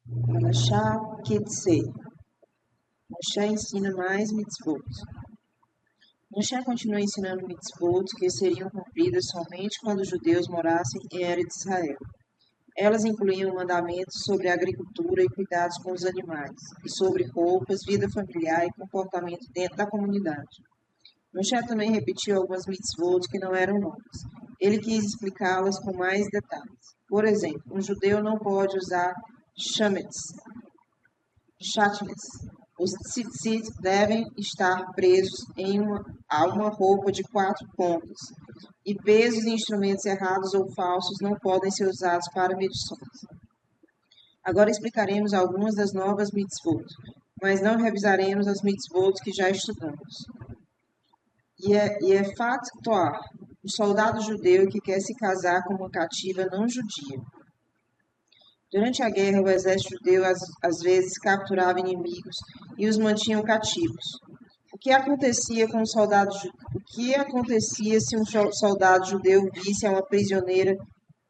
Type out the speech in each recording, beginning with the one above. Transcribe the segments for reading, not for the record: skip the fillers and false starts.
Parashá Kitse. Moshe ensina mais mitzvot. Moshe continua ensinando mitzvot que seriam cumpridas somente quando os judeus morassem em Eretz Israel. Elas incluíam mandamentos sobre agricultura e cuidados com os animais, e sobre roupas, vida familiar e comportamento dentro da comunidade. Moshe também repetiu algumas mitzvot que não eram novas. Ele quis explicá-las com mais detalhes. Por exemplo, um judeu não pode usar shatnez. Os tzitzit devem estar presos a uma roupa de 4 pontas, e pesos e instrumentos errados ou falsos não podem ser usados para medições. Agora explicaremos algumas das novas mitzvot, mas não revisaremos as mitzvot que já estudamos. Yefat Toar, o soldado judeu que quer se casar com uma cativa não judia. Durante a guerra, o exército judeu às vezes capturava inimigos e os mantinha cativos. O que acontecia se um soldado judeu visse a uma prisioneira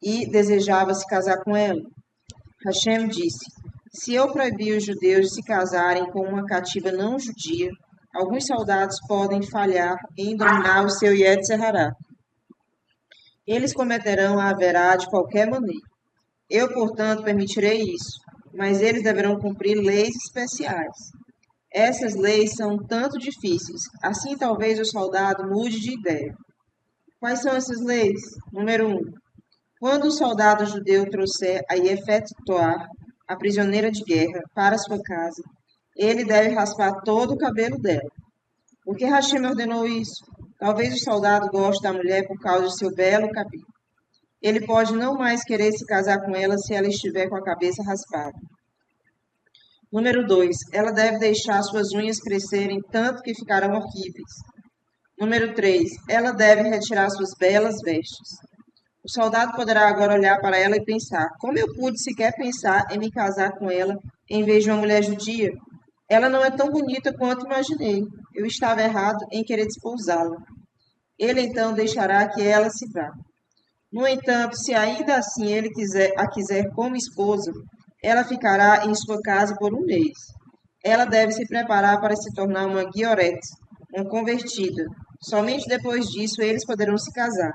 e desejava se casar com ela? Hashem disse: se eu proibir os judeus de se casarem com uma cativa não judia, alguns soldados podem falhar em dominar o seu Yetzer Hará. Eles cometerão a haverá de qualquer maneira. Eu, portanto, permitirei isso, mas eles deverão cumprir leis especiais. Essas leis são tanto difíceis, assim talvez o soldado mude de ideia. Quais são essas leis? Número 1. Quando o soldado judeu trouxer a Yefet Toar, a prisioneira de guerra, para sua casa, ele deve raspar todo o cabelo dela. Por que Hashem ordenou isso? Talvez o soldado goste da mulher por causa de seu belo cabelo. Ele pode não mais querer se casar com ela se ela estiver com a cabeça raspada. Número 2. Ela deve deixar suas unhas crescerem tanto que ficarão horríveis. Número 3. Ela deve retirar suas belas vestes. O soldado poderá agora olhar para ela e pensar: como eu pude sequer pensar em me casar com ela em vez de uma mulher judia? Ela não é tão bonita quanto imaginei. Eu estava errado em querer desposá-la. Ele então deixará que ela se vá. No entanto, se ainda assim ele a quiser como esposa, ela ficará em sua casa por 1 mês. Ela deve se preparar para se tornar uma guioret, uma convertida. Somente depois disso eles poderão se casar.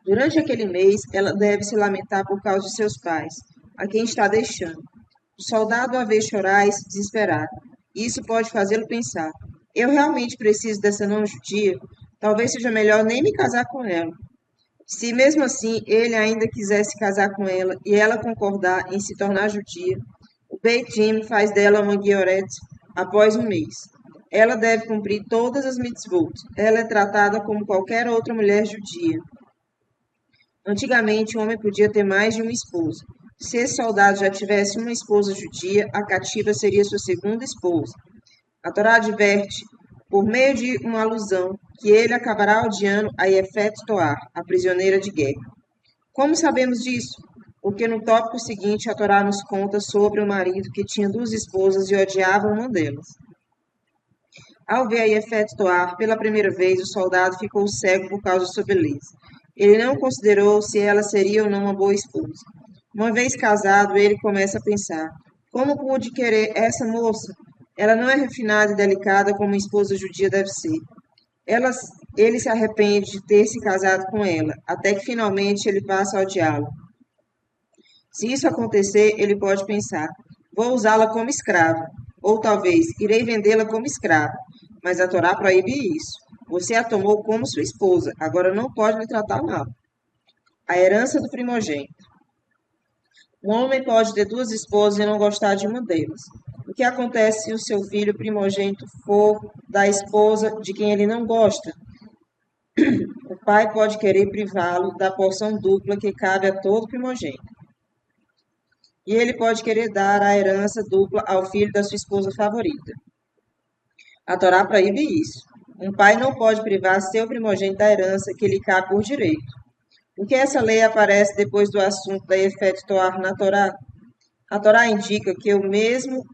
Durante aquele mês, ela deve se lamentar por causa de seus pais, a quem está deixando. O soldado a vê chorar e se desesperar. Isso pode fazê-lo pensar: eu realmente preciso dessa não judia? Talvez seja melhor nem me casar com ela. Se mesmo assim ele ainda quiser se casar com ela e ela concordar em se tornar judia, o Beit Din faz dela uma guioret após 1 mês. Ela deve cumprir todas as mitzvot. Ela é tratada como qualquer outra mulher judia. Antigamente, o homem podia ter mais de uma esposa. Se esse soldado já tivesse uma esposa judia, a cativa seria sua segunda esposa. A Torá adverte, por meio de uma alusão, que ele acabará odiando a Yefet Toar, a prisioneira de guerra. Como sabemos disso? Porque no tópico seguinte a Torá nos conta sobre o marido que tinha 2 esposas e odiava uma delas. Ao ver a Yefet Toar pela primeira vez, o soldado ficou cego por causa de sua beleza. Ele não considerou se ela seria ou não uma boa esposa. Uma vez casado, ele começa a pensar: como pude querer essa moça? Ela não é refinada e delicada como uma esposa judia deve ser. Ele se arrepende de ter se casado com ela, até que finalmente ele passa a odiá-la. Se isso acontecer, ele pode pensar: vou usá-la como escrava, ou talvez irei vendê-la como escrava. Mas a Torá proíbe isso. Você a tomou como sua esposa, agora não pode lhe tratar mal. A herança do primogênito. Um homem pode ter 2 esposas e não gostar de uma delas. O que acontece se o seu filho primogênito for da esposa de quem ele não gosta? O pai pode querer privá-lo da porção dupla que cabe a todo primogênito. E ele pode querer dar a herança dupla ao filho da sua esposa favorita. A Torá proíbe isso. Um pai não pode privar seu primogênito da herança que lhe cabe por direito. Por que essa lei aparece depois do assunto da Yefet Toar na Torá? A Torá indica que mesmo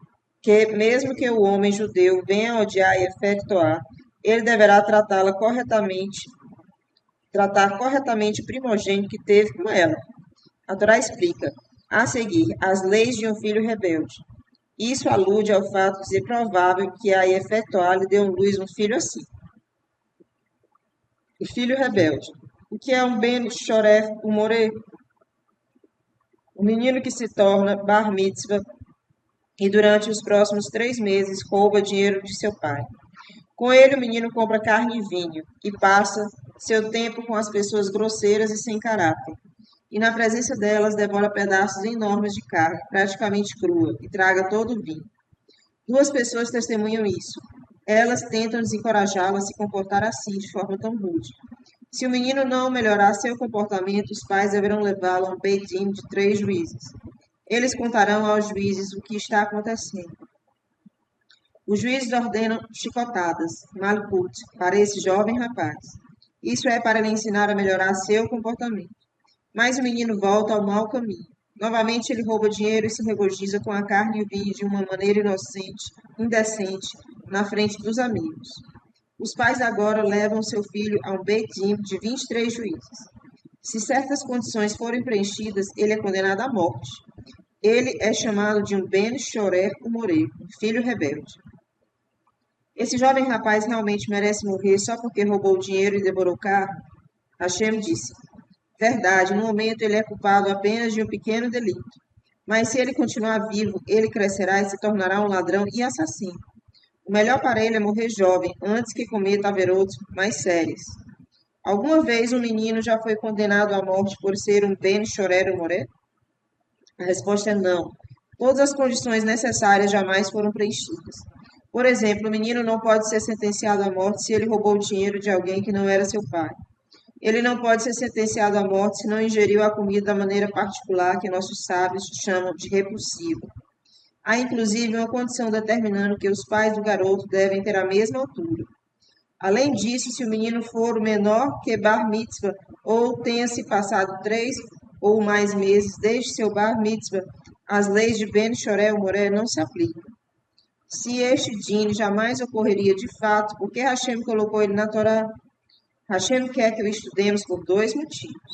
que o homem judeu venha a odiar a Yefet Toar, ele deverá tratar corretamente o primogênito que teve com ela. A Torá explica: A seguir, as leis de um filho rebelde. Isso alude ao fato de ser provável que a efetuar lhe deu luz um filho assim. O filho rebelde. O que é um Ben Choref Umoré? O menino que se torna bar mitzvah e durante os próximos 3 meses rouba dinheiro de seu pai. Com ele, o menino compra carne e vinho e passa seu tempo com as pessoas grosseiras e sem caráter. E na presença delas devora pedaços enormes de carne, praticamente crua, e traga todo o vinho. 2 pessoas testemunham isso. Elas tentam desencorajá-lo a se comportar assim, de forma tão rude. Se o menino não melhorar seu comportamento, os pais deverão levá-lo a um Beit Din de 3 juízes. Eles contarão aos juízes o que está acontecendo. Os juízes ordenam chicotadas, malkut, para esse jovem rapaz. Isso é para lhe ensinar a melhorar seu comportamento. Mas o menino volta ao mau caminho. Novamente ele rouba dinheiro e se regozija com a carne e o vinho de uma maneira inocente, indecente, na frente dos amigos. Os pais agora levam seu filho a um Beit Din de 23 juízes. Se certas condições forem preenchidas, ele é condenado à morte. Ele é chamado de um Ben Chorer Umoré, um filho rebelde. Esse jovem rapaz realmente merece morrer só porque roubou dinheiro e devorou carne? Hashem disse: verdade, no momento ele é culpado apenas de um pequeno delito. Mas se ele continuar vivo, ele crescerá e se tornará um ladrão e assassino. O melhor para ele é morrer jovem, antes que cometa averotos mais sérios. Alguma vez um menino já foi condenado à morte por ser um Ben Chorer Umoré? A resposta é não. Todas as condições necessárias jamais foram preenchidas. Por exemplo, o menino não pode ser sentenciado à morte se ele roubou o dinheiro de alguém que não era seu pai. Ele não pode ser sentenciado à morte se não ingeriu a comida da maneira particular que nossos sábios chamam de repulsiva. Há inclusive uma condição determinando que os pais do garoto devem ter a mesma altura. Além disso, se o menino for menor que bar mitzvah ou tenha se passado 3 ou mais meses desde seu bar mitzvah, as leis de Ben Choré Umoré não se aplicam. Se este din jamais ocorreria de fato, por que Hashem colocou ele na Torá? Hashem quer que o estudemos por 2 motivos.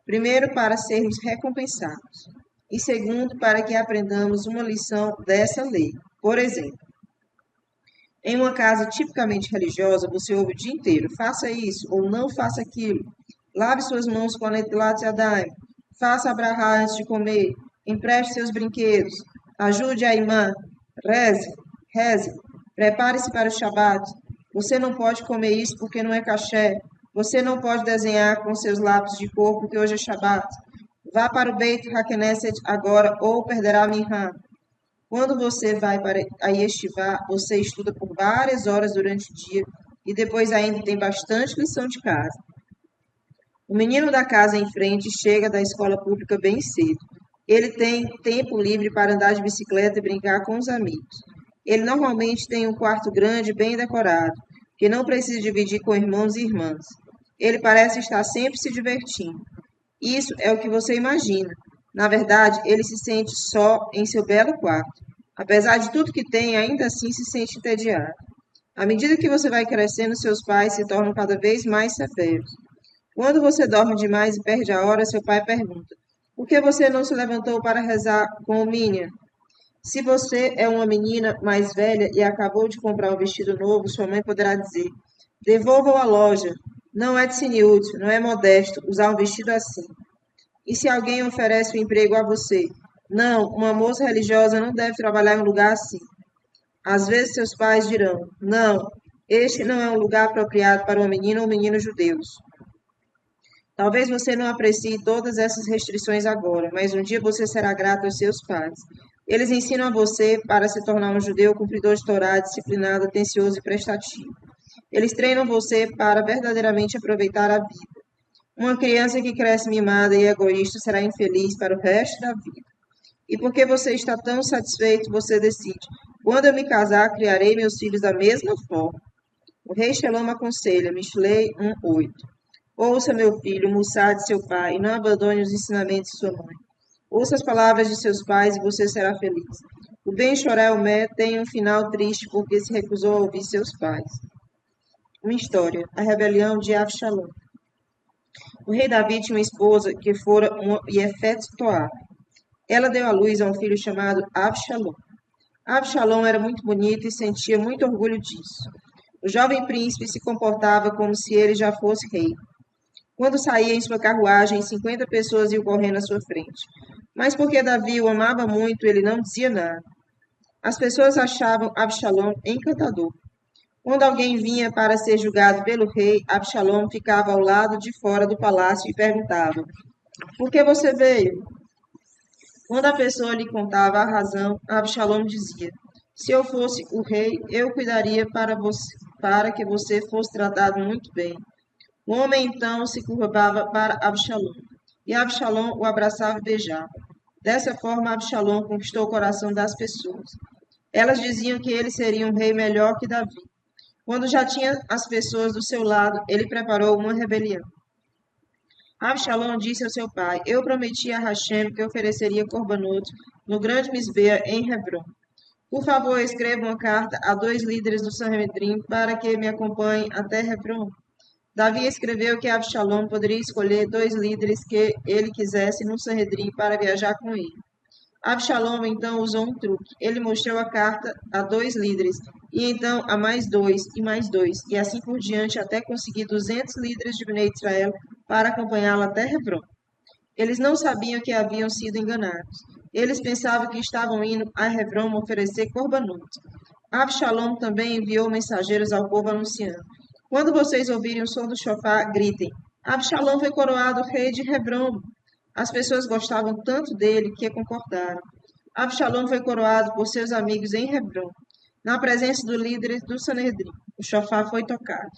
Primeiro, para sermos recompensados. E segundo, para que aprendamos uma lição dessa lei. Por exemplo, em uma casa tipicamente religiosa, você ouve o dia inteiro: faça isso ou não faça aquilo. Lave suas mãos com a Netilat Yadayim. Faça a brahá antes de comer. Empreste seus brinquedos. Ajude a irmã. Reze. Prepare-se para o Shabat. Você não pode comer isso porque não é caché. Você não pode desenhar com seus lápis de cor porque hoje é Shabat. Vá para o Beit HaKnesset agora ou perderá a Minhá. Quando você vai para a Yeshivá, você estuda por várias horas durante o dia e depois ainda tem bastante lição de casa. O menino da casa em frente chega da escola pública bem cedo. Ele tem tempo livre para andar de bicicleta e brincar com os amigos. Ele normalmente tem um quarto grande e bem decorado, que não precisa dividir com irmãos e irmãs. Ele parece estar sempre se divertindo. Isso é o que você imagina. Na verdade, ele se sente só em seu belo quarto. Apesar de tudo que tem, ainda assim se sente entediado. À medida que você vai crescendo, seus pais se tornam cada vez mais severos. Quando você dorme demais e perde a hora, seu pai pergunta: por que você não se levantou para rezar com o Minyan? Se você é uma menina mais velha e acabou de comprar um vestido novo, sua mãe poderá dizer: devolva-o à loja. Não é tsiniut, não é modesto usar um vestido assim. E se alguém oferece um emprego a você? Não, uma moça religiosa não deve trabalhar em um lugar assim. Às vezes seus pais dirão: não, este não é um lugar apropriado para uma menina ou menino judeus. Talvez você não aprecie todas essas restrições agora, mas um dia você será grato aos seus pais. Eles ensinam a você para se tornar um judeu cumpridor de Torá, disciplinado, atencioso e prestativo. Eles treinam você para verdadeiramente aproveitar a vida. Uma criança que cresce mimada e egoísta será infeliz para o resto da vida. E porque você está tão satisfeito, você decide: quando eu me casar, criarei meus filhos da mesma forma. O rei Shalom aconselha, Mishlei 1:8. Ouça, meu filho, Mussá de seu pai, e não abandone os ensinamentos de sua mãe. Ouça as palavras de seus pais e você será feliz. O Ben Choré Umé tem um final triste porque se recusou a ouvir seus pais. Uma história: a rebelião de Avshalom. O rei Davi tinha uma esposa que fora uma Yefet Toar. ela deu à luz a um filho chamado Absalom. Absalom era muito bonito e sentia muito orgulho disso. O jovem príncipe se comportava como se ele já fosse rei. Quando saía em sua carruagem, 50 pessoas iam correndo à sua frente. Mas porque Davi o amava muito, ele não dizia nada. As pessoas achavam Absalom encantador. Quando alguém vinha para ser julgado pelo rei, Absalom ficava ao lado de fora do palácio e perguntava: Por que você veio? Quando a pessoa lhe contava a razão, Absalom dizia: Se eu fosse o rei, eu cuidaria para que você fosse tratado muito bem. O homem então se curvava para Absalom, e Absalom o abraçava e beijava. Dessa forma, Absalom conquistou o coração das pessoas. Elas diziam que ele seria um rei melhor que Davi. Quando já tinha as pessoas do seu lado, ele preparou uma rebelião. Absalom disse ao seu pai: Eu prometi a Hashem que ofereceria corbanotes no grande Misbeá em Hebrom. Por favor, escreva uma carta a 2 líderes do Sanhedrin para que me acompanhem até Hebrom. Davi escreveu que Absalom poderia escolher 2 líderes que ele quisesse no Sanhedrin para viajar com ele. Absalom então usou um truque. Ele mostrou a carta a 2 líderes, e então a mais 2 e mais 2, e assim por diante até conseguir 200 líderes de Bnei Israel para acompanhá-lo até Hebrom. Eles não sabiam que haviam sido enganados. Eles pensavam que estavam indo a Hebrom oferecer corbanot. Absalom também enviou mensageiros ao povo anunciando: Quando vocês ouvirem o som do shofar, gritem: Absalom foi coroado rei de Hebrom. As pessoas gostavam tanto dele que concordaram. Absalom foi coroado por seus amigos em Hebrom, na presença do líder do Sanedrim. O shofar foi tocado.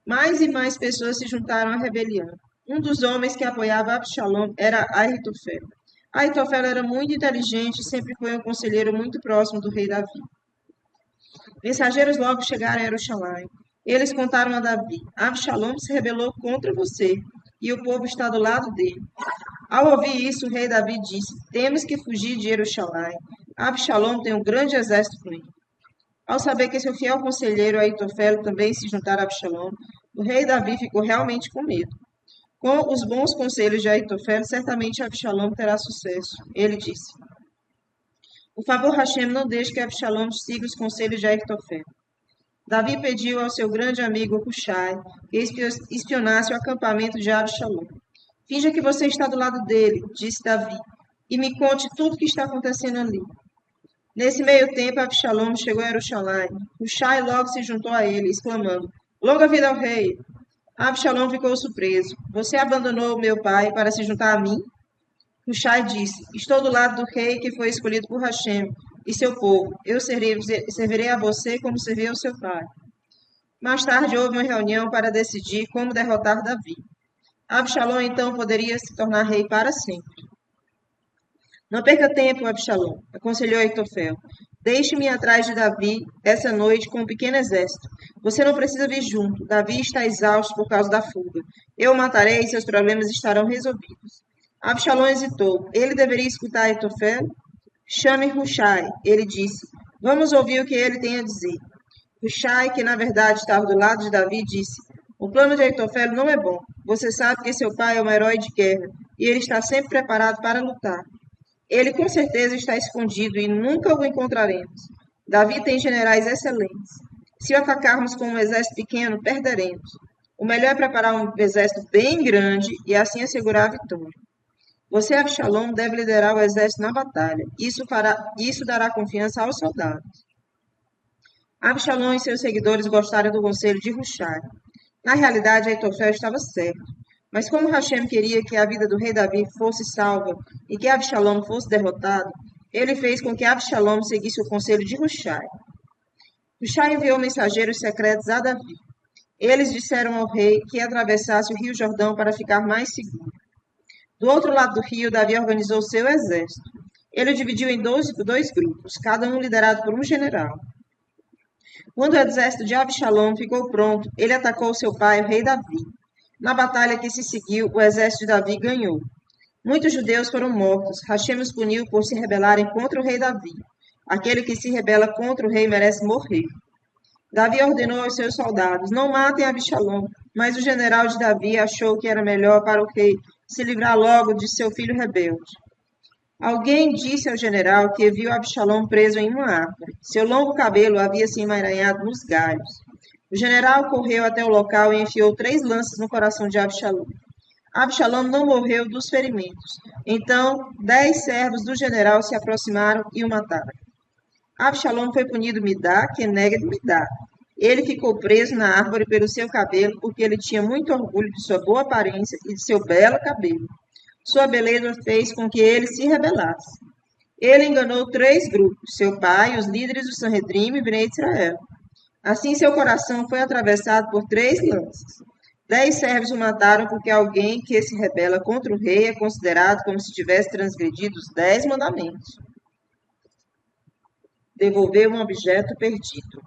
Mais e mais pessoas se juntaram à rebelião. Um dos homens que apoiava Absalom era Ahitofel. Ahitofel era muito inteligente e sempre foi um conselheiro muito próximo do rei Davi. Mensageiros logo chegaram a Jerusalém. Eles contaram a Davi: Absalom se rebelou contra você, e o povo está do lado dele. Ao ouvir isso, o rei Davi disse: Temos que fugir de Jerusalém. Absalom tem um grande exército com ele. Ao saber que seu fiel conselheiro Ahitofel também se juntara a Absalom, o rei Davi ficou realmente com medo. Com os bons conselhos de Ahitofel, certamente Absalom terá sucesso. Ele disse: Por favor, Hashem, não deixe que Absalom siga os conselhos de Ahitofel. Davi pediu ao seu grande amigo Hushai que espionasse o acampamento de Absalom. Finja que você está do lado dele, disse Davi, e me conte tudo o que está acontecendo ali. Nesse meio tempo, Absalom chegou a Jerusalém. Hushai logo se juntou a ele, exclamando: Longa vida ao rei! Absalom ficou surpreso. Você abandonou meu pai para se juntar a mim? Hushai disse: Estou do lado do rei que foi escolhido por Hashem e seu povo. Eu servirei a você como servi ao seu pai. Mais tarde houve uma reunião para decidir como derrotar Davi. Absalom então poderia se tornar rei para sempre. Não perca tempo, Absalom, aconselhou Ahitofel. Deixe-me atrás de Davi essa noite com um pequeno exército. Você não precisa vir junto. Davi está exausto por causa da fuga. Eu o matarei e seus problemas estarão resolvidos. Absalom hesitou. Ele deveria escutar Ahitofel? Chame Hushai, ele disse. Vamos ouvir o que ele tem a dizer. Hushai, que na verdade estava do lado de Davi, disse: O plano de Ahitofel não é bom. Você sabe que seu pai é um herói de guerra e ele está sempre preparado para lutar. Ele com certeza está escondido e nunca o encontraremos. Davi tem generais excelentes. Se o atacarmos com um exército pequeno, perderemos. O melhor é preparar um exército bem grande e assim assegurar a vitória. Você, Absalom, deve liderar o exército na batalha. Isso dará confiança aos soldados. Absalom e seus seguidores gostaram do conselho de Hushai. Na realidade, Ahitofel estava certo. Mas como Hashem queria que a vida do rei Davi fosse salva e que Absalom fosse derrotado, ele fez com que Absalom seguisse o conselho de Hushai. Hushai enviou mensageiros secretos a Davi. Eles disseram ao rei que atravessasse o rio Jordão para ficar mais seguro. Do outro lado do rio, Davi organizou seu exército. Ele o dividiu em dois grupos, cada um liderado por um general. Quando o exército de Absalom ficou pronto, ele atacou seu pai, o rei Davi. Na batalha que se seguiu, o exército de Davi ganhou. Muitos judeus foram mortos. Hashem os puniu por se rebelarem contra o rei Davi. Aquele que se rebela contra o rei merece morrer. Davi ordenou aos seus soldados: Não matem Absalom. Mas o general de Davi achou que era melhor para o rei se livrar logo de seu filho rebelde. Alguém disse ao general que viu Absalão preso em uma árvore. Seu longo cabelo havia se emaranhado nos galhos. O general correu até o local e enfiou 3 lanças no coração de Absalão. Absalão não morreu dos ferimentos. Então, 10 servos do general se aproximaram e o mataram. Absalão foi punido Midá, que nega de Midá. Ele ficou preso na árvore pelo seu cabelo, porque ele tinha muito orgulho de sua boa aparência e de seu belo cabelo. Sua beleza fez com que ele se rebelasse. Ele enganou 3 grupos, seu pai, os líderes do Sanhedrim e Bnei Israel. Assim seu coração foi atravessado por 3 lanças. 10 servos o mataram porque alguém que se rebela contra o rei é considerado como se tivesse transgredido os 10 mandamentos. Devolver um objeto perdido.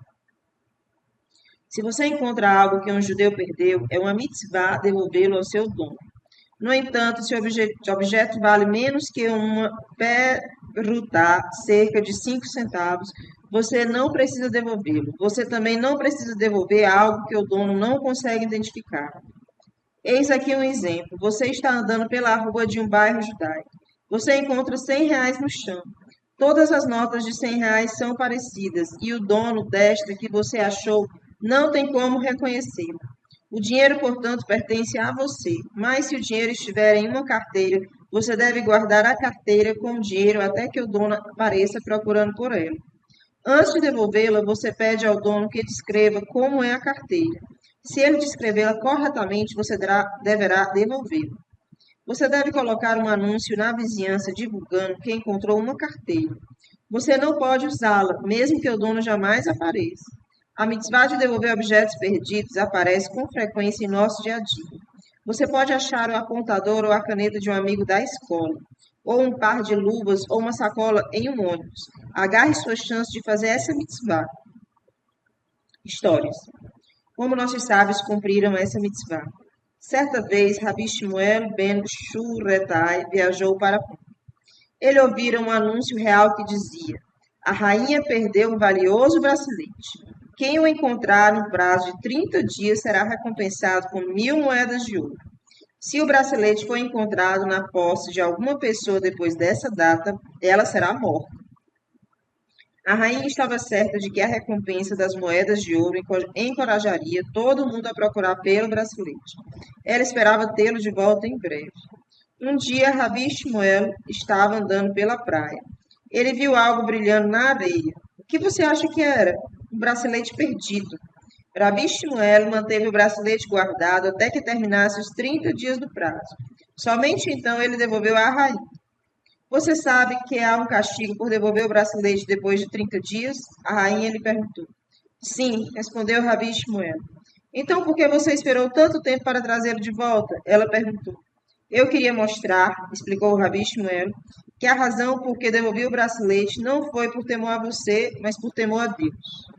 Se você encontra algo que um judeu perdeu, é uma mitzvah devolvê-lo ao seu dono. No entanto, se o objeto vale menos que uma perutá, cerca de 5 centavos, você não precisa devolvê-lo. Você também não precisa devolver algo que o dono não consegue identificar. Eis aqui um exemplo. Você está andando pela rua de um bairro judaico. Você encontra R$ 100 no chão. Todas as notas de R$ 100 são parecidas e o dono desta que você achou não tem como reconhecê-la. O dinheiro, portanto, pertence a você, mas se o dinheiro estiver em uma carteira, você deve guardar a carteira com o dinheiro até que o dono apareça procurando por ela. Antes de devolvê-la, você pede ao dono que descreva como é a carteira. Se ele descrevê-la corretamente, você deverá devolvê-la. Você deve colocar um anúncio na vizinhança divulgando que encontrou uma carteira. Você não pode usá-la, mesmo que o dono jamais apareça. A mitzvah de devolver objetos perdidos aparece com frequência em nosso dia a dia. Você pode achar o apontador ou a caneta de um amigo da escola, ou um par de luvas ou uma sacola em um ônibus. Agarre sua chance de fazer essa mitzvah. Histórias. Como nossos sábios cumpriram essa mitzvah. Certa vez, Rabi Shmuel ben Shuretai viajou para Pum. Ele ouvira um anúncio real que dizia: a rainha perdeu um valioso bracelete. Quem o encontrar no prazo de 30 dias será recompensado com 1.000 moedas de ouro. Se o bracelete for encontrado na posse de alguma pessoa depois dessa data, ela será morta. A rainha estava certa de que a recompensa das moedas de ouro encorajaria todo mundo a procurar pelo bracelete. Ela esperava tê-lo de volta em breve. Um dia, Rabi Shmuel estava andando pela praia. Ele viu algo brilhando na areia. O que você acha que era? Um bracelete perdido. Rabi Shmuel manteve o bracelete guardado até que terminasse os 30 dias do prazo. Somente então ele devolveu à rainha. Você sabe que há um castigo por devolver o bracelete depois de 30 dias? A rainha lhe perguntou. Sim, respondeu Rabi Shmuel. Então por que você esperou tanto tempo para trazê-lo de volta? Ela perguntou. Eu queria mostrar, explicou Rabi Shmuel, que a razão por que devolvi o bracelete não foi por temor a você, mas por temor a Deus.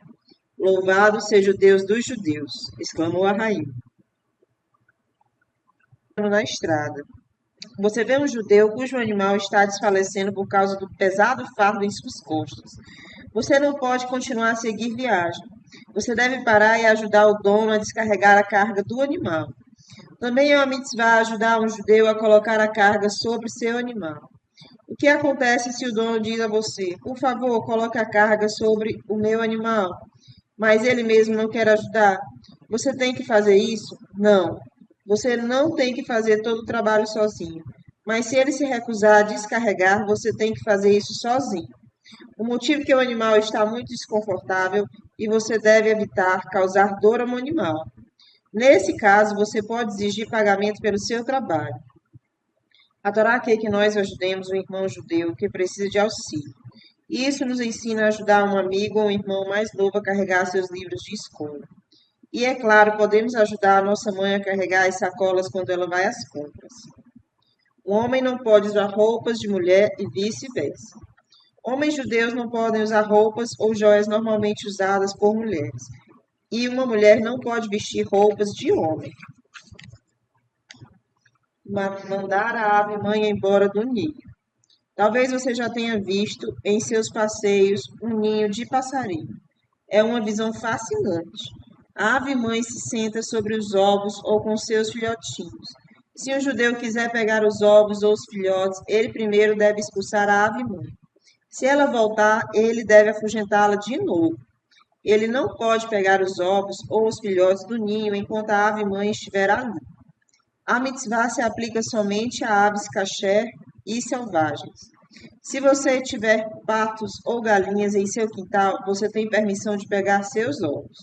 Louvado seja o Deus dos judeus, exclamou a rainha. Na estrada. Você vê um judeu cujo animal está desfalecendo por causa do pesado fardo em suas costas. Você não pode continuar a seguir viagem. Você deve parar e ajudar o dono a descarregar a carga do animal. Também é uma mitzvah ajudar um judeu a colocar a carga sobre seu animal. O que acontece se o dono diz a você, por favor, coloque a carga sobre o meu animal, mas ele mesmo não quer ajudar? Você tem que fazer isso? Não. Você não tem que fazer todo o trabalho sozinho. Mas se ele se recusar a descarregar, você tem que fazer isso sozinho. O motivo é que o animal está muito desconfortável e você deve evitar causar dor ao animal. Nesse caso, você pode exigir pagamento pelo seu trabalho. A Torá quer que nós ajudemos um irmão judeu que precisa de auxílio. Isso nos ensina a ajudar um amigo ou um irmão mais novo a carregar seus livros de escola. E, é claro, podemos ajudar a nossa mãe a carregar as sacolas quando ela vai às compras. O homem não pode usar roupas de mulher e vice-versa. Homens judeus não podem usar roupas ou joias normalmente usadas por mulheres. E uma mulher não pode vestir roupas de homem. Mandar a ave-mãe embora do ninho. Talvez você já tenha visto em seus passeios um ninho de passarinho. É uma visão fascinante. A ave-mãe se senta sobre os ovos ou com seus filhotinhos Se um judeu quiser pegar os ovos ou os filhotes, ele primeiro deve expulsar a ave-mãe. Se ela voltar, ele deve afugentá-la de novo. Ele não pode pegar os ovos ou os filhotes do ninho enquanto a ave-mãe estiver ali. A mitzvah se aplica somente a aves kasher e selvagens. Se você tiver patos ou galinhas em seu quintal, você tem permissão de pegar seus ovos.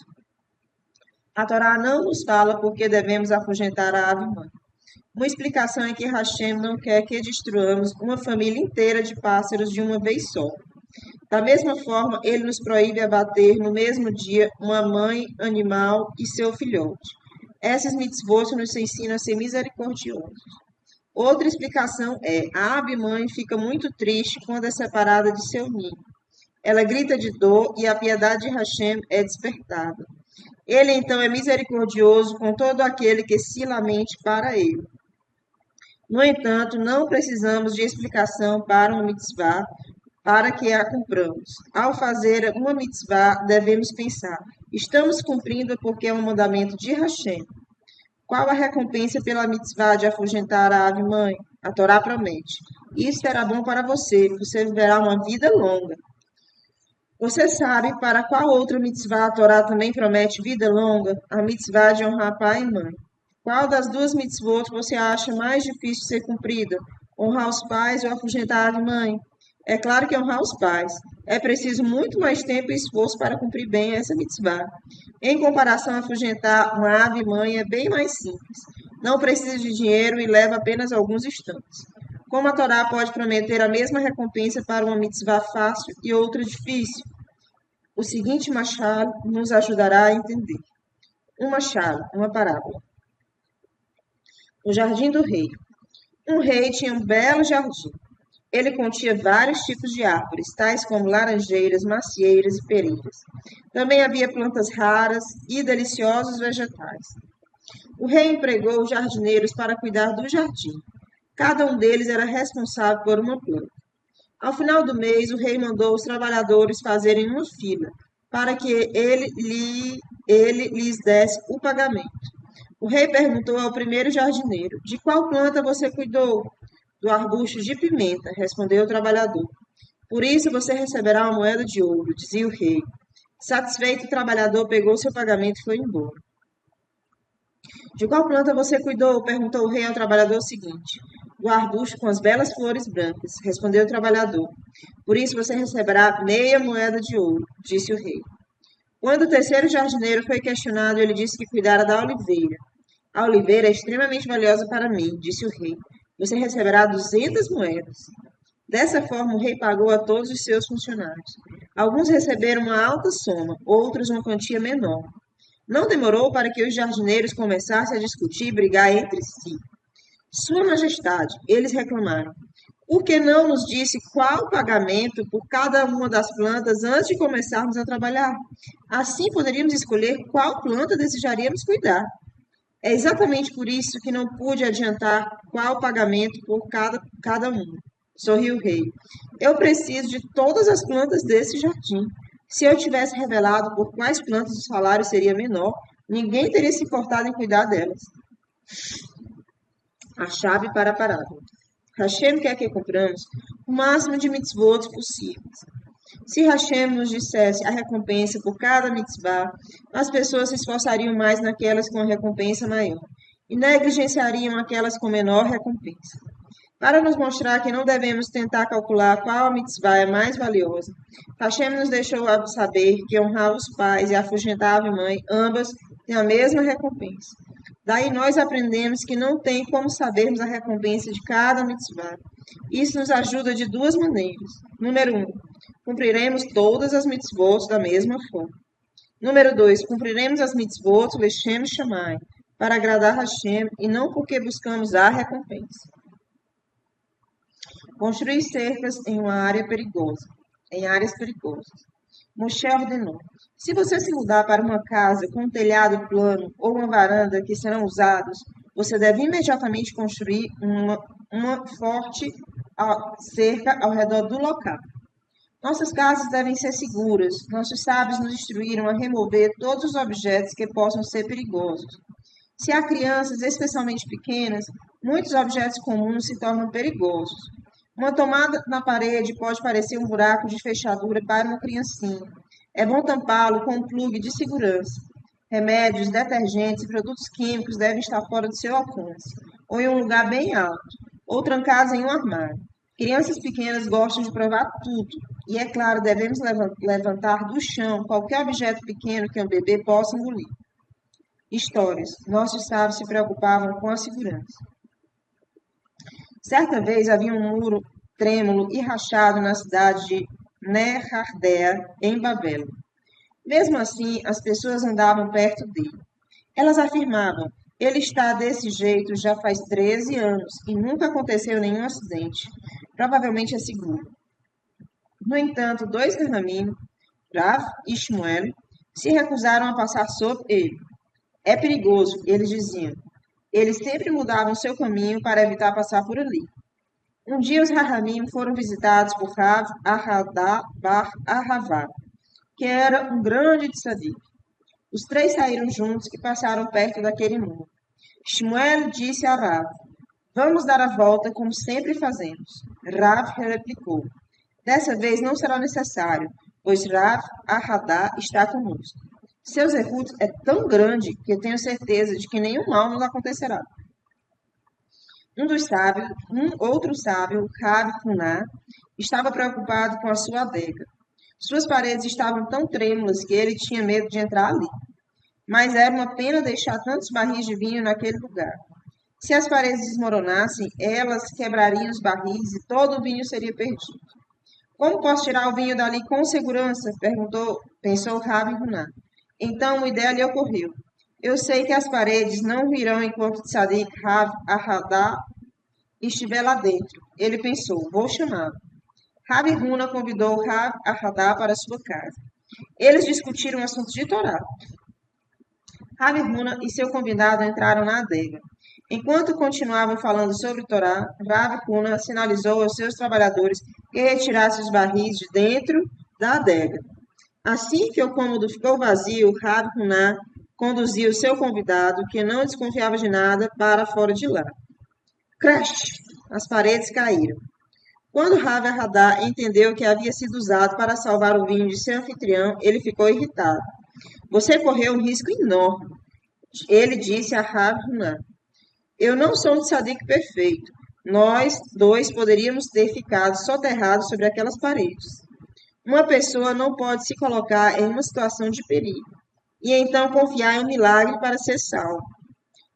A Torá não nos fala por que devemos afugentar a ave-mãe. Uma explicação é que Hashem não quer que destruamos uma família inteira de pássaros de uma vez só. Da mesma forma, ele nos proíbe abater no mesmo dia uma mãe animal e seu filhote. Essas mitzvot nos ensinam a ser misericordiosos. Outra explicação é: a ave-mãe fica muito triste quando é separada de seu ninho. Ela grita de dor e a piedade de Hashem é despertada. Ele então é misericordioso com todo aquele que se lamente para ele. No entanto, não precisamos de explicação para uma mitzvah para que a cumpramos. Ao fazer uma mitzvah, devemos pensar: estamos cumprindo porque é um mandamento de Hashem. Qual a recompensa pela mitzvah de afugentar a ave-mãe? A Torá promete: isso será bom para você, você viverá uma vida longa. Você sabe para qual outra mitzvah a Torá também promete vida longa? A mitzvah de honrar pai e mãe. Qual das duas mitzvot você acha mais difícil ser cumprida? Honrar os pais ou afugentar a mãe? É claro que honrar os pais. É preciso muito mais tempo e esforço para cumprir bem essa mitzvah. Em comparação a afugentar uma ave-mãe é bem mais simples. Não precisa de dinheiro e leva apenas alguns instantes. Como a Torá pode prometer a mesma recompensa para uma mitzvah fácil e outra difícil? O seguinte machado nos ajudará a entender. Um machado, uma parábola. O jardim do rei. Um rei tinha um belo jardim. Ele continha vários tipos de árvores, tais como laranjeiras, macieiras e pereiras. Também havia plantas raras e deliciosos vegetais. O rei empregou os jardineiros para cuidar do jardim. Cada um deles era responsável por uma planta. Ao final do mês, o rei mandou os trabalhadores fazerem uma fila, para que ele lhes desse o pagamento. O rei perguntou ao primeiro jardineiro: de qual planta você cuidou? Do arbusto de pimenta, respondeu o trabalhador. Por isso você receberá uma moeda de ouro, dizia o rei. Satisfeito, o trabalhador pegou seu pagamento e foi embora. De qual planta você cuidou? Perguntou o rei ao trabalhador seguinte. Do arbusto com as belas flores brancas, respondeu o trabalhador. Por isso você receberá meia moeda de ouro, disse o rei. Quando o terceiro jardineiro foi questionado, ele disse que cuidara da oliveira. A oliveira é extremamente valiosa para mim, disse o rei. Você receberá 200 moedas. Dessa forma, o rei pagou a todos os seus funcionários. Alguns receberam uma alta soma, outros uma quantia menor. Não demorou para que os jardineiros começassem a discutir e brigar entre si. Sua Majestade, eles reclamaram, por que não nos disse qual o pagamento por cada uma das plantas antes de começarmos a trabalhar? Assim poderíamos escolher qual planta desejaríamos cuidar. É exatamente por isso que não pude adiantar qual o pagamento por cada um. Sorriu o rei. Eu preciso de todas as plantas desse jardim. Se eu tivesse revelado por quais plantas o salário seria menor, ninguém teria se importado em cuidar delas. A chave para a parábola. Hashem quer que cumpramos o máximo de mitzvot possíveis. Se Hashem nos dissesse a recompensa por cada mitzvah, as pessoas se esforçariam mais naquelas com a recompensa maior e negligenciariam aquelas com menor recompensa. Para nos mostrar que não devemos tentar calcular qual mitzvah é mais valiosa, Hashem nos deixou saber que honrar os pais e afugentar a mãe, ambas têm a mesma recompensa. Daí nós aprendemos que não tem como sabermos a recompensa de cada mitzvah. Isso nos ajuda de duas maneiras. Número 1, cumpriremos todas as mitzvot da mesma forma. Número 2, cumpriremos as mitzvot Leshem Shammai, para agradar Hashem e não porque buscamos a recompensa. Construir cercas em áreas perigosas. Moshe ordenou: se você se mudar para uma casa com um telhado plano ou uma varanda que serão usados, você deve imediatamente construir uma forte cerca ao redor do local. Nossas casas devem ser seguras. Nossos sábios nos instruíram a remover todos os objetos que possam ser perigosos. Se há crianças, especialmente pequenas, Muitos objetos comuns se tornam perigosos. Uma tomada na parede pode parecer um buraco de fechadura para uma criancinha. É bom tampá-lo com um plugue de segurança. Remédios, detergentes e produtos químicos devem estar fora do seu alcance, ou em um lugar bem alto, ou trancados em um armário. Crianças pequenas gostam de provar tudo, e é claro, devemos levantar do chão qualquer objeto pequeno que um bebê possa engolir. Histórias. Nossos sábios se preocupavam com a segurança. Certa vez havia um muro trêmulo e rachado na cidade de Nehardea, em Babel. Mesmo assim, as pessoas andavam perto dele. Elas afirmavam: ele está desse jeito já faz 13 anos e nunca aconteceu nenhum acidente. Provavelmente é seguro. No entanto, dois Benjamim, Rav e Shmuel, se recusaram a passar sobre ele. É perigoso, eles diziam. Eles sempre mudavam seu caminho para evitar passar por ali. Um dia os Rahamim foram visitados por Rav Ahadá Bar Ahavá, que era um grande tzadik. Os três saíram juntos e passaram perto daquele muro. Shmuel disse a Rav: vamos dar a volta como sempre fazemos. Rav replicou: dessa vez não será necessário, pois Rav Ahadá está conosco. Seu zehut é tão grande que tenho certeza de que nenhum mal nos acontecerá. Outro sábio, Rav Huná, estava preocupado com a sua adega. Suas paredes estavam tão trêmulas que ele tinha medo de entrar ali. Mas era uma pena deixar tantos barris de vinho naquele lugar. Se as paredes desmoronassem, elas quebrariam os barris e todo o vinho seria perdido. Como posso tirar o vinho dali com segurança? Pensou Rav Huná. Então uma ideia lhe ocorreu. Eu sei que as paredes não virão enquanto Tzadik Rav Ahadá estiver lá dentro. Ele pensou, vou chamá-lo. Rav Huna convidou Rav Ahadá para sua casa. Eles discutiram assuntos de Torá. Rav Huna e seu convidado entraram na adega. Enquanto continuavam falando sobre Torá, Rav Huna sinalizou aos seus trabalhadores que retirassem os barris de dentro da adega. Assim que o cômodo ficou vazio, Rav Huna conduziu seu convidado, que não desconfiava de nada, para fora de lá. Crash! As paredes caíram. Quando Rav Hadá entendeu que havia sido usado para salvar o vinho de seu anfitrião, ele ficou irritado. Você correu um risco enorme, ele disse a Rav Huna. Eu não sou um tzadik perfeito. Nós dois poderíamos ter ficado soterrados sobre aquelas paredes. Uma pessoa não pode se colocar em uma situação de perigo e então confiar em um milagre para ser salvo.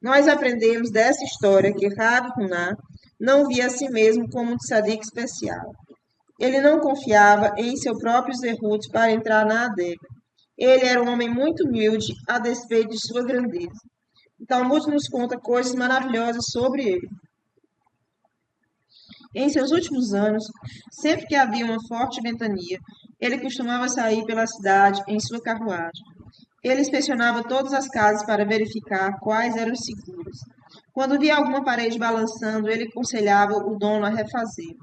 Nós aprendemos dessa história que Rav Huna não via a si mesmo como um tzadik especial. Ele não confiava em seu próprio zehut para entrar na adega. Ele era um homem muito humilde, a despeito de sua grandeza. O Talmud nos conta coisas maravilhosas sobre ele. Em seus últimos anos, sempre que havia uma forte ventania, ele costumava sair pela cidade em sua carruagem. Ele inspecionava todas as casas para verificar quais eram seguras. Quando via alguma parede balançando, ele aconselhava o dono a refazer.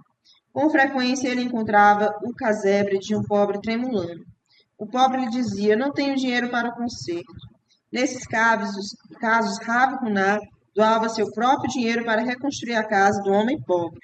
Com frequência, ele encontrava o casebre de um pobre tremulando. O pobre lhe dizia: não tenho dinheiro para o conserto. Nesses casos Rav Huna doava seu próprio dinheiro para reconstruir a casa do homem pobre.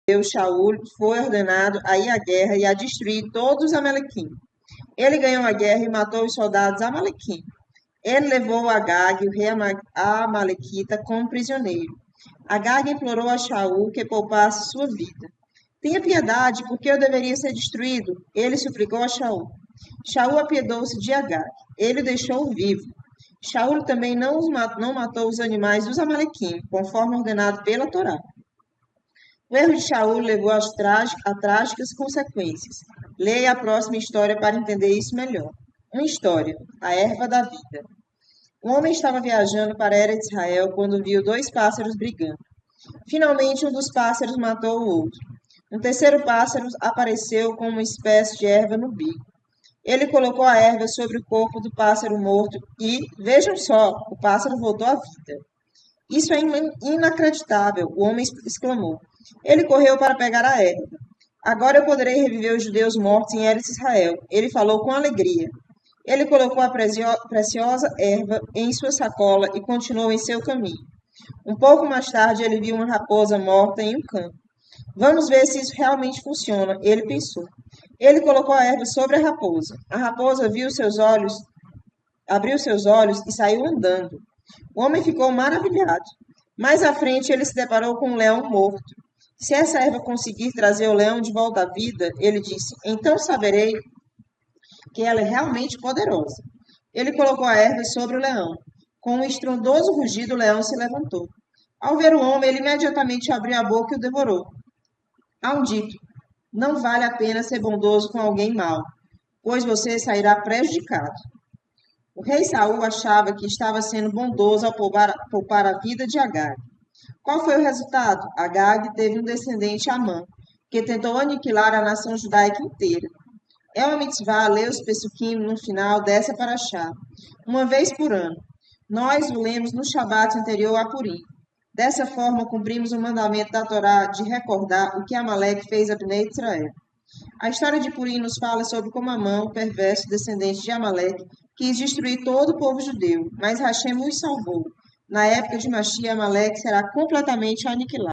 Shaul foi ordenado a ir à guerra e a destruir todos os amalequim. Ele ganhou a guerra e matou os soldados amalequim. Ele levou Agag, o rei amalequita, como prisioneiro. Agag implorou a Shaul que poupasse sua vida. Tenha piedade, porque eu deveria ser destruído. Ele suplicou a Shaul. Shaul apiedou-se de Agag. Ele o deixou vivo. Shaul também não matou os animais dos amalequim, conforme ordenado pela Torá. O erro de Shaul levou a trágicas consequências. Leia a próxima história para entender isso melhor. Uma história, a erva da vida. Um homem estava viajando para Eretz Israel quando viu dois pássaros brigando. Finalmente, um dos pássaros matou o outro. Um terceiro pássaro apareceu com uma espécie de erva no bico. Ele colocou a erva sobre o corpo do pássaro morto e, vejam só, o pássaro voltou à vida. Isso é inacreditável, o homem exclamou. Ele correu para pegar a erva. Agora eu poderei reviver os judeus mortos em Eretz Israel. Ele falou com alegria. Ele colocou a preciosa erva em sua sacola e continuou em seu caminho. Um pouco mais tarde, ele viu uma raposa morta em um campo. Vamos ver se isso realmente funciona, ele pensou. Ele colocou a erva sobre a raposa. A raposa abriu seus olhos e saiu andando. O homem ficou maravilhado. Mais à frente, ele se deparou com um leão morto. Se essa erva conseguir trazer o leão de volta à vida, ele disse, então saberei que ela é realmente poderosa. Ele colocou a erva sobre o leão. Com um estrondoso rugido, o leão se levantou. Ao ver o homem, ele imediatamente abriu a boca e o devorou. Há um dito: não vale a pena ser bondoso com alguém mau, pois você sairá prejudicado. O rei Saul achava que estava sendo bondoso ao poupar a vida de Agag. Qual foi o resultado? Agag teve um descendente, Amã, que tentou aniquilar a nação judaica inteira. É uma mitzvah ler os Pesukim no final dessa paraxá, uma vez por ano. Nós o lemos no Shabat anterior a Purim. Dessa forma, cumprimos o mandamento da Torá de recordar o que Amaleque fez a Bnei Israel. A história de Purim nos fala sobre como Amã, o perverso descendente de Amaleque, quis destruir todo o povo judeu, mas Hashem os salvou. Na época de Mashiach, Amaleque será completamente aniquilado.